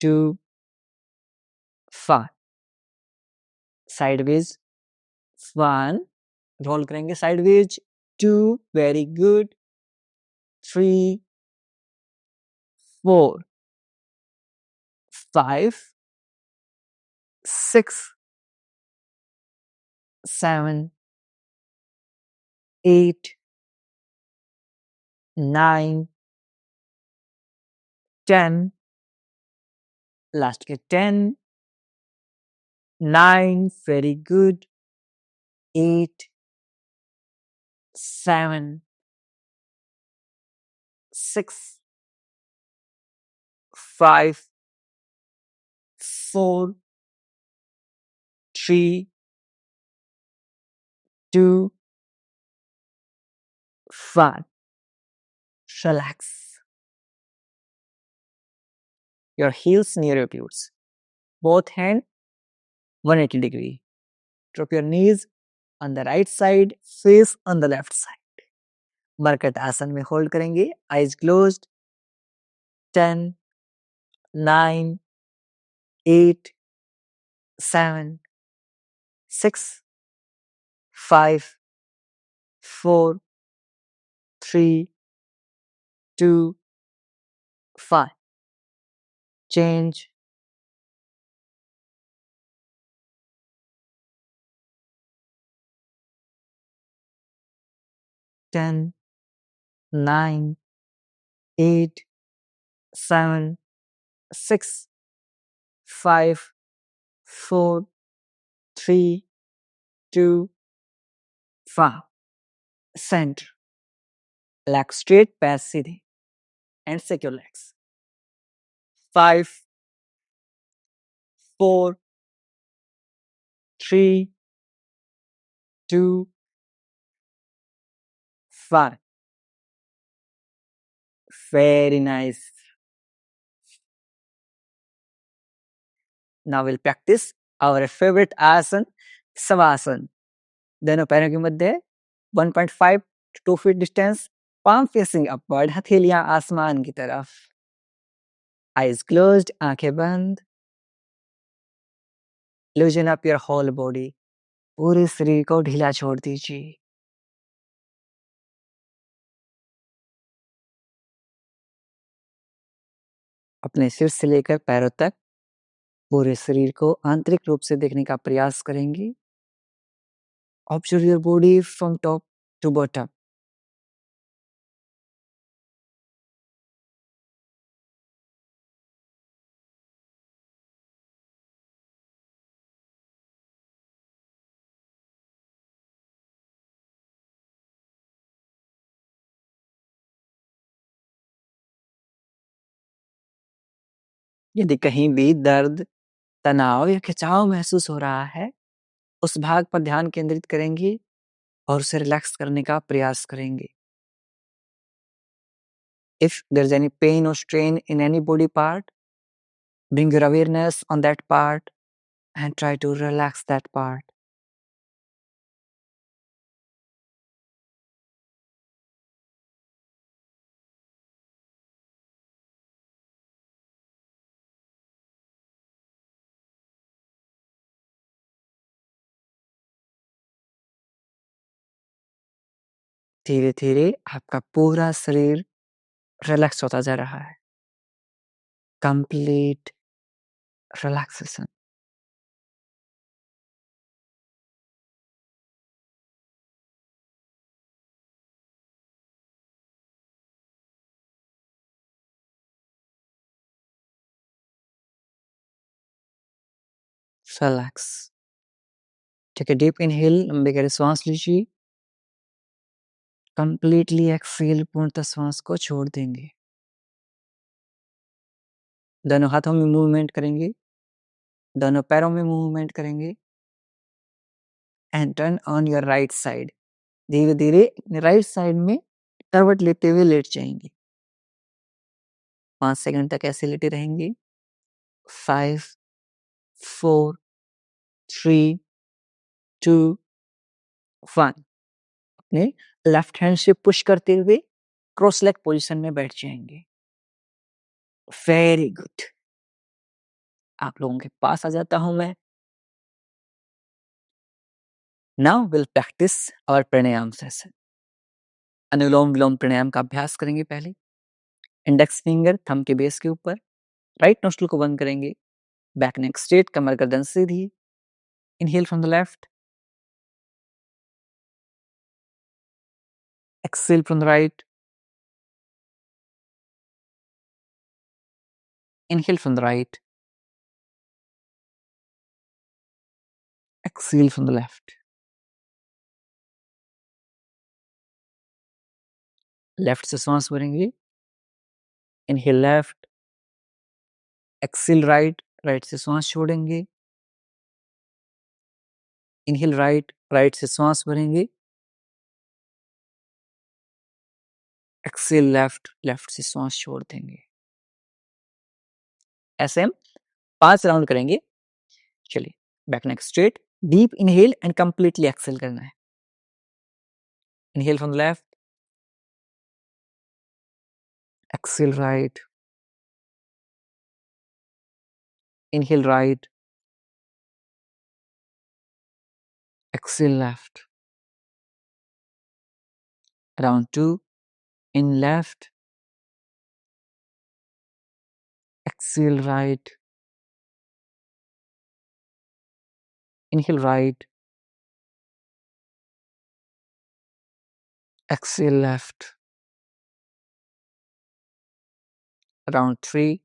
2 5। साइडवेज 1, रोल करेंगे साइडवेज 2, वेरी गुड, 3 4 5 6 7 8 9 10, लास्ट के 10 9, very good, 8 7 6 5 4 3 2, 1. Relax. Your heels near your glutes. Both hand 180 degree. Drop your knees on the right side, face on the left side. मरकट आसन में hold करेंगे. Eyes closed. 10, 9, 8, 7, 6, 5, 4, 3, 2, 5. Change. 10, 9, 8, 7, 6, 5, 4, 3, 2, 1. Center. Legs straight, पैर सीधे. And secure legs. 5, 4, 3, 2, 1. Very nice. Now we'll practice our favorite आसन, शवासन. दोनों पैरों के मध्य 1.5 to 2 feet distance, palm facing upward, हथेलियां आसमान की तरफ. Eyes closed, आंखें बंद. Loosen up your whole body. पूरे शरीर को ढीला छोड़ दीजिए. अपने सिर से लेकर पैरों तक पूरे शरीर को आंतरिक रूप से देखने का प्रयास करेंगे. Observe your body from top to bottom. यदि कहीं भी दर्द, तनाव या खिंचाव महसूस हो रहा है, उस भाग पर ध्यान केंद्रित करेंगे और उसे रिलैक्स करने का प्रयास करेंगे. If there's any pain or strain in any body part, bring your awareness on that part and try to relax that part. धीरे धीरे आपका पूरा शरीर रिलैक्स होता जा रहा है. Complete relaxation. Relax. Take a deep inhale. लंबे गहरे सांस लीजिए. कंप्लीटली एक्सहेल. पूर्णतः सांस को छोड़ देंगे. दोनों हाथों में मूवमेंट करेंगे. दोनों पैरों में मूवमेंट करेंगे. And turn on your right side. धीरे धीरे राइट साइड में करवट लेते हुए लेट जाएंगे. 5 सेकंड तक ऐसे लेटे रहेंगे. 5, 4, 3, 2, 1. अपने लेफ्ट हैंड से पुश करते हुए क्रॉस लेग पोजीशन में बैठ जाएंगे. Very good. आप लोगों के पास आ जाता हूं मैं. Now will practice our pranayama session. Anulom Vilom pranayama का अभ्यास करेंगे. पहले इंडेक्स फिंगर थंब के बेस के ऊपर. राइट नोस्ट्रल को बंद करेंगे. Back neck straight. कमर गर्दन सीधी. Inhale from the left. Exhale from the right. Inhale from the right. Exhale from the left. Left से सांस भरेंगे. Inhale left. Exhale right. Right से सांस छोड़ेंगे. इनहेल राइट, राइट से सांस भरेंगे। एक्सेल लेफ्ट, लेफ्ट से सांस छोड़ देंगे। ऐसे हम 5 राउंड करेंगे। चलिए, back neck straight, deep inhale and completely exhale करना है। Inhale from the left, exhale right, inhale right, exhale left. Round 2, in left, exhale right, inhale right, exhale left. Round 3,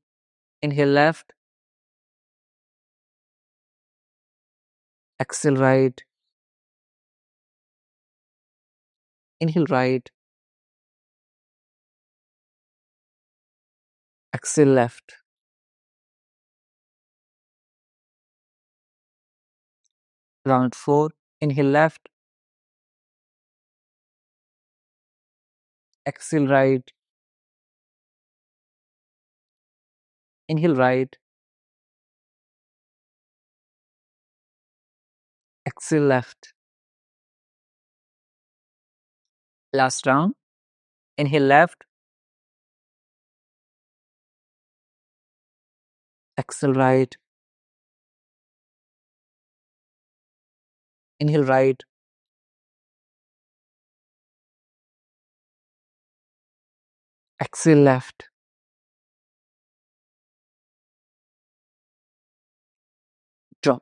inhale left, exhale right, inhale right, exhale left. Round 4, inhale left, exhale right, inhale right, exhale left. Last round, inhale left, exhale right, inhale right, exhale left. Drop.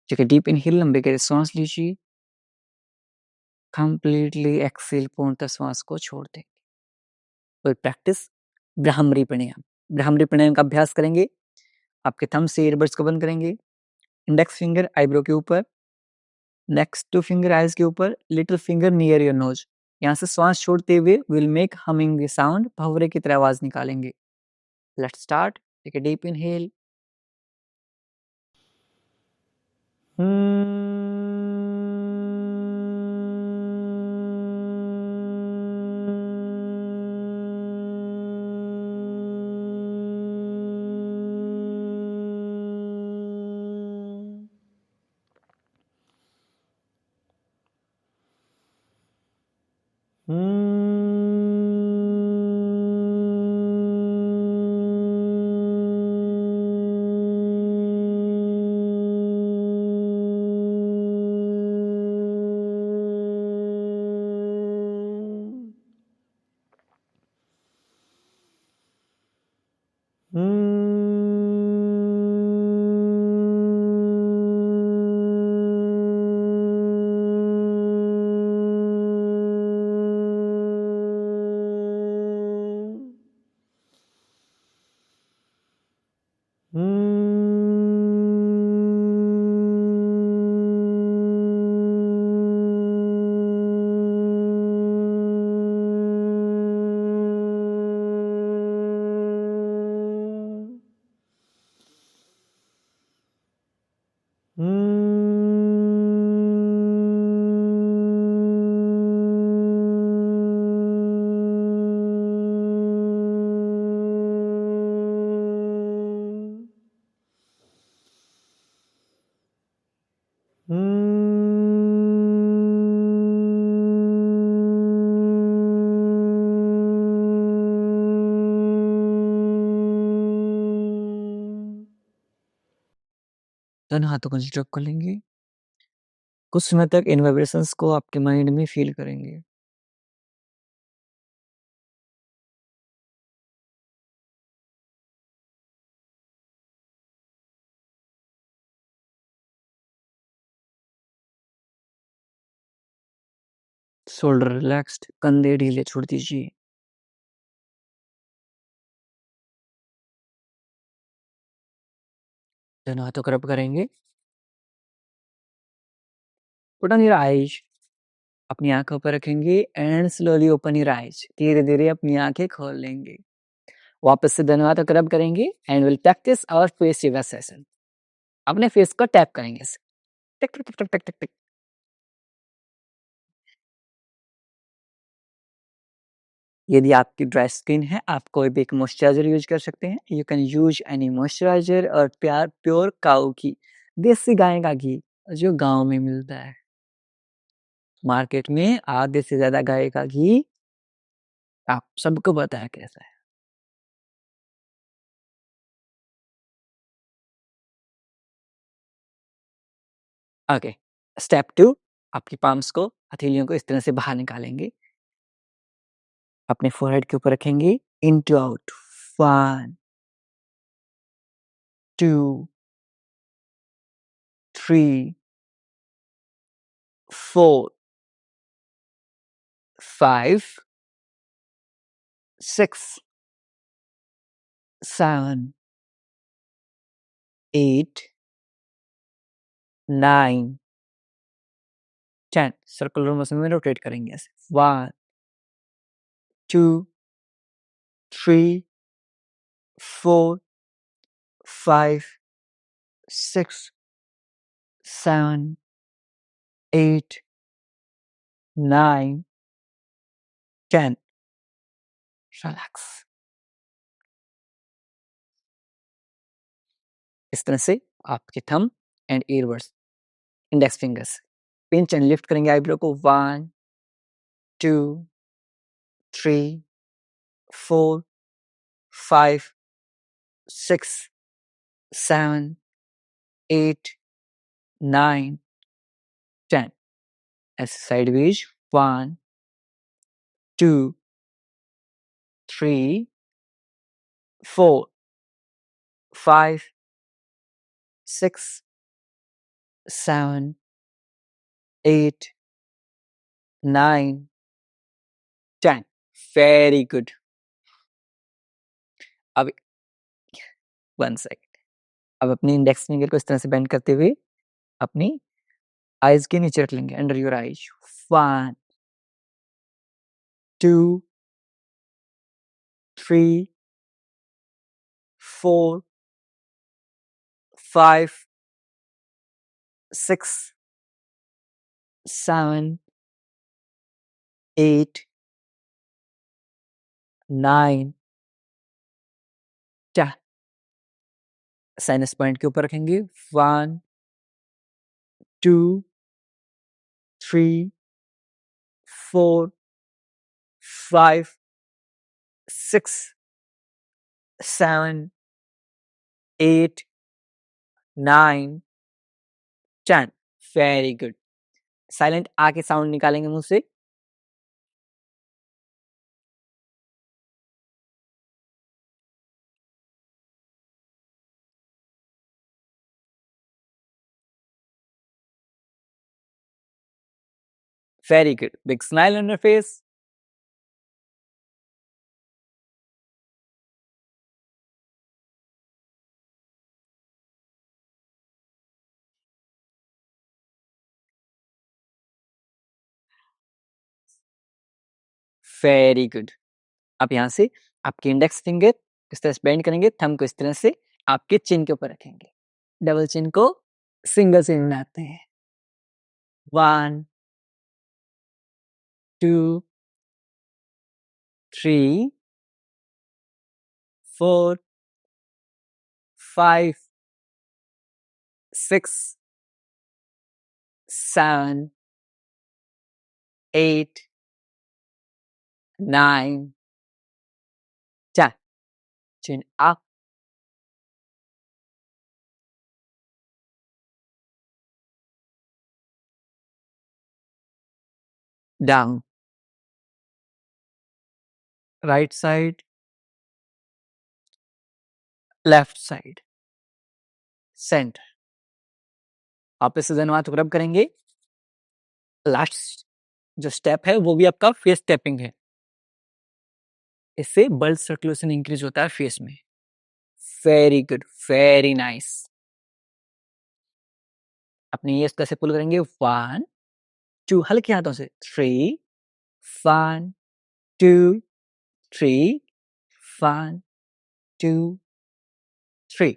ठीक है, deep inhale, लंबे exhale सांस लीजिए। Completely Excel, पूर्णतः श्वास को छोड़ दें। कोई प्रैक्टिस ब्राह्मरी प्राणायाम। ब्राह्मरी प्राणायाम का अभ्यास करेंगे। आपके थंब से ईयरबड्स को बंद करेंगे। इंडेक्स फिंगर आईब्रो के ऊपर, नेक्स्ट 2 फिंगर आईज के ऊपर, little finger near your nose. यहाँ से श्वास छोड़ते हुए विल मेक हमिंग साउंड, भंवरे की तरह आवाज निकालेंगे। Let's start. Take a deep inhale. दोनों हाथों को स्ट्रेच कर लेंगे। कुछ समय तक इन वाइब्रेशंस को आपके माइंड में फील करेंगे। शोल्डर रिलैक्स्ड, कंधे ढीले छोड़ दीजिए। दोनों हाथों को रब करेंगे। Put on your eyes. अपनी आंखों पर रखेंगे and slowly open your eyes. धीरे धीरे अपनी आंखें खोल लेंगे। वापस से दोनों हाथों को रब करेंगे and will practice our face yoga session. अपने फेस को टैप करेंगे। टिक टिक टिक टिक टिक टिक। यदि आपकी ड्राई स्किन है, आप कोई भी एक मॉइस्चराइज़र यूज़ कर सकते हैं। You can use any moisturiser और प्योर काऊ घी, देसी गाय का घी जो गाँव में मिलता है। मार्केट में आधे से ज़्यादा गाय का घी आप सबको पता है कैसा है। ओके, स्टेप 2 आपकी पाम्स को, हथेलियों को इस तरह से बाहर निकालेंगे। अपने फोरहेड के ऊपर रखेंगे, इन टू आउट, 1, 2, 3, 4, 5, 6, 7, 8, 9, 10 सर्कुलर मोशन में रोटेट करेंगे ऐसे 1, 2, 3, 4, 5, 6, 7, 8, 9, 10 रिलैक्स। इस तरह से आपके thumb and earbuds, index fingers pinch and lift करेंगे आईब्रो को 1, 2, 3, 4, 5, 6, 7, 8, 9, 10 ऐसे साइडवेज 1, 2, 3, 4, 5, 6, 7, 8, 9, 10 वेरी गुड। अब 1 सेकंड, अब अपनी इंडेक्स फिंगर को इस तरह से बेंड करते हुए अपनी आईज के नीचे रख लेंगे, under your eyes 1, 2, 3, 4, 5, 6, 7, 8, 9, 10 sinus point के ऊपर रखेंगे 1, 2, 3, 4, 5, 6, 7, 8, 9, 10 वेरी गुड। साइलेंट आ के साउंड निकालेंगे मुंह से। Very good, big smile on your face. Very good. अब यहाँ से आपके इंडेक्स फिंगर इस तरह से बेंड करेंगे, थंब को इस तरह से आपके चिन के ऊपर रखेंगे। डबल चिन को सिंगल चिन बनाते हैं 1, 2, 3, 4, 5, 6, 7, 8, 9, 10 chin up, down, right side, left side, centre. आप इसे धन्यवाद रब करेंगे। लास्ट जो स्टेप है वो भी आपका फेस टैपिंग है। इससे ब्लड सर्कुलेशन इंक्रीज होता है फेस में। Very good, very nice. अपने ये कैसे पुल करेंगे 1, 2 हल्के हाथों से 3, 1, 2, 3, 1, 2, 3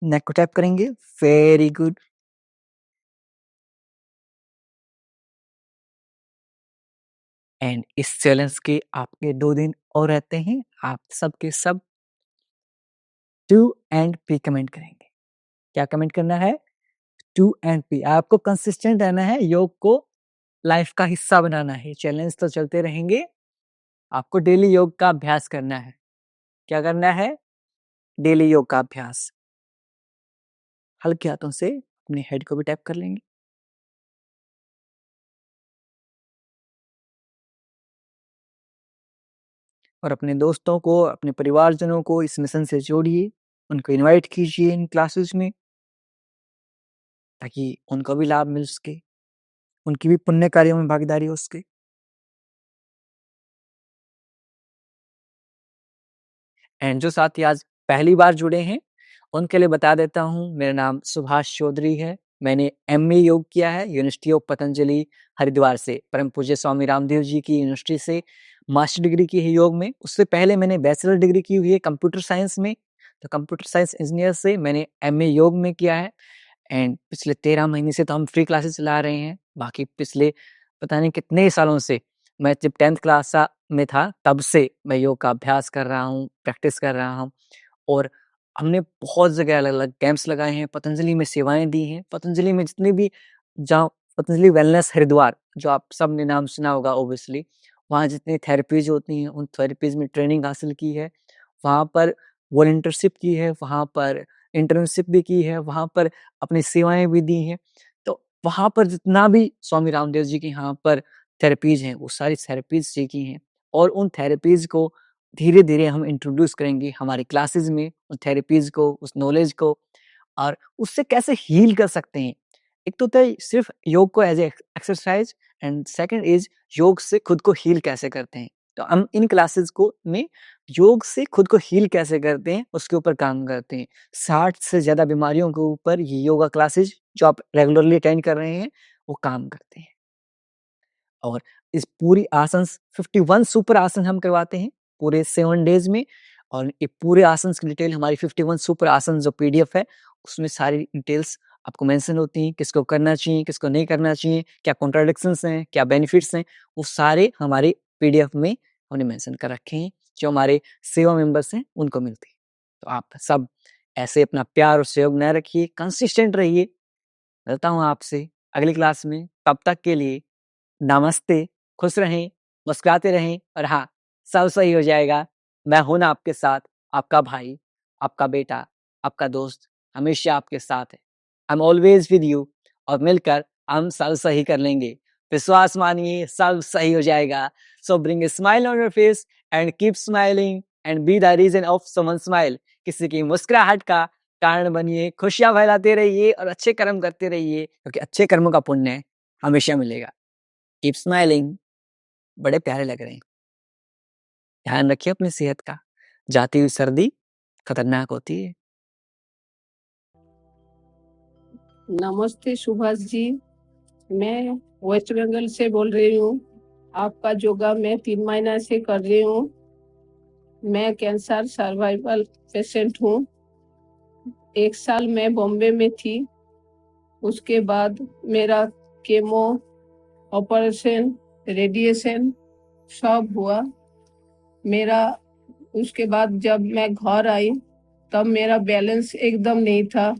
नेक को टैप करेंगे। Very good. एंड इस चैलेंज के आपके 2 दिन और रहते हैं। आप सब के सब 2 एंड पी कमेंट करेंगे। क्या कमेंट करना है? 2 एंड पी। आपको कंसिस्टेंट रहना है, योग को लाइफ का हिस्सा बनाना है। चैलेंज तो चलते रहेंगे, आपको डेली योग का अभ्यास करना है। क्या करना है? डेली योग का अभ्यास। हल्के हाथों से अपने हेड को भी टैप कर लेंगे। और अपने दोस्तों को, अपने परिवारजनों को इस मिशन से जोड़िए, उनको इनवाइट कीजिए इन क्लासेस में, ताकि उनको भी लाभ मिल सके, उनकी भी पुण्य कार्यों में भागीदारी हो सके। एंड जो साथी आज पहली बार जुड़े हैं, उनके लिए बता देता हूँ, मेरा नाम सुभाष चौधरी है। मैंने एमए योग किया है यूनिवर्सिटी ऑफ पतंजलि हरिद्वार से, परम पूज्य स्वामी रामदेव जी की यूनिवर्सिटी से मास्टर डिग्री की है योग में। उससे पहले मैंने बैचलर डिग्री की हुई है कंप्यूटर साइंस में, तो कंप्यूटर साइंस इंजीनियर से मैं एमए योग में किया है। एंड पिछले 13 महीने से तो हम फ्री क्लासेस चला रहे हैं। बाकी पिछले पता नहीं कितने सालों से, मैं जब 10th क्लास में था तब से मैं योग का अभ्यास कर रहा हूँ, प्रैक्टिस कर रहा हूँ। और हमने बहुत जगह अलग-अलग कैंप्स लगाए हैं, पतंजलि में सेवाएँ दी हैं। पतंजलि में जितने भी, जहाँ पतंजलि वेलनेस हरिद्वार, जो आप सबने नाम सुना होगा ऑब्वियसली, वहाँ जितनी थेरेपीज़ होती हैं, उन थेरेपीज़ में ट्रेनिंग हासिल की है। वहाँ पर वॉलंटियरशिप की है, वहाँ पर इंटर्नशिप भी की है, वहाँ पर अपनी सेवाएँ भी दी हैं। तो वहाँ पर जितना भी स्वामी रामदेव जी के यहाँ पर थेरेपीज़ हैं, वो सारी थेरेपीज़ सीखी हैं। और उन थेरेपीज़ को धीरे-धीरे हम इंट्रोड्यूस करेंगे हमारी क्लासेस में, उन थेरेपीज़ को, उस नॉलेज को, और उससे कैसे हील कर सकते हैं। एक तो होता है सिर्फ़ योग को as a exercise, and second is योग से खुद को हील कैसे करते हैं। तो हम इन क्लासेस को में योग से खुद को हील कैसे करते हैं, उसके ऊपर काम करते हैं। 60 से ज़्यादा बीमारियों के ऊपर ये योगा क्लासेस जो आप रेगुलरली अटेंड कर रहे हैं, वो काम करते हैं। और इस पूरी आसन्स 51 सुपर आसन हम करवाते हैं पूरे 7 डेज़ में। और ये पूरे आसन्स की डिटेल हमारी 51 सुपर आसन जो पीडीएफ है, उसमें सारी डिटेल्स आपको मेंशन होती हैं, किसको करना चाहिए, किसको नहीं करना चाहिए, क्या कॉन्ट्राडिक्शंस हैं, क्या बेनिफिट्स हैं, वो सारे हमारे पीडीएफ में हमने मेंशन कर रखे हैं, जो हमारे सेवा मेंबर्स हैं, उनको मिलती है। तो आप सब ऐसे अपना प्यार और सहयोग बनाए रखिए, कंसिस्टेंट रहिए। मिलता हूँ आपसे अगली क्लास में, तब तक के लिए नमस्ते, खुश रहें, मुस्कुराते रहें, और हाँ, सब सही हो जाएगा। मैं हूँ ना आपके साथ, आपका भाई, आपका बेटा, आपका दोस्त, हमेशा आपके साथ है। I am always with you, और मिलकर हम सब सही कर लेंगे। विश्वास मानिए, सब सही हो जाएगा। सो bring a smile on your face and keep smiling and be the reason of someone smile. किसी की मुस्कुराहट का कारण बनिए, खुशियाँ फैलाते रहिए और अच्छे कर्म करते रहिए, क्योंकि अच्छे कर्मों का पुण्य हमेशा मिलेगा। Keep smiling. बड़े प्यारे लग रहे हैं। ध्यान रखिए अपनी सेहत का। जाती हुई सर्दी खतरनाक होती है। नमस्ते सुभाष जी, मैं वेस्ट बंगाल से बोल रही हूँ। आपका योगा मैं 3 महीना से कर रही हूँ। मैं कैंसर सर्वाइवल पेशेंट हूँ। 1 साल मैं बॉम्बे में थी। उसके बाद मेरा केमो, ऑपरेशन, रेडिएशन सब हुआ। मेरा उसके बाद जब मैं घर आई, तब मेरा बैलेंस एकदम नहीं था।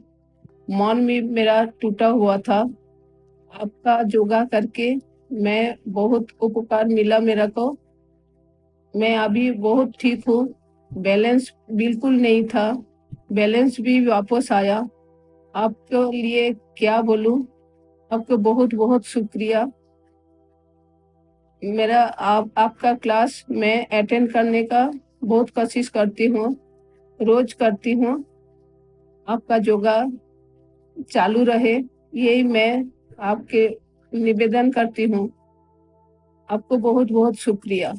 मन भी मेरा टूटा हुआ था। आपका योगा करके मैं बहुत उपकार मिला मेरे को। मैं अभी बहुत ठीक हूँ। बैलेंस बिल्कुल नहीं था, बैलेंस भी वापस आया। आपके लिए क्या बोलूं, आपको बहुत बहुत शुक्रिया। मेरा आपका क्लास मैं अटेंड करने का बहुत कोशिश करती हूँ, रोज करती हूँ। आपका योगा चालू रहे, यही मैं आपके निवेदन करती हूँ। आपको बहुत बहुत शुक्रिया।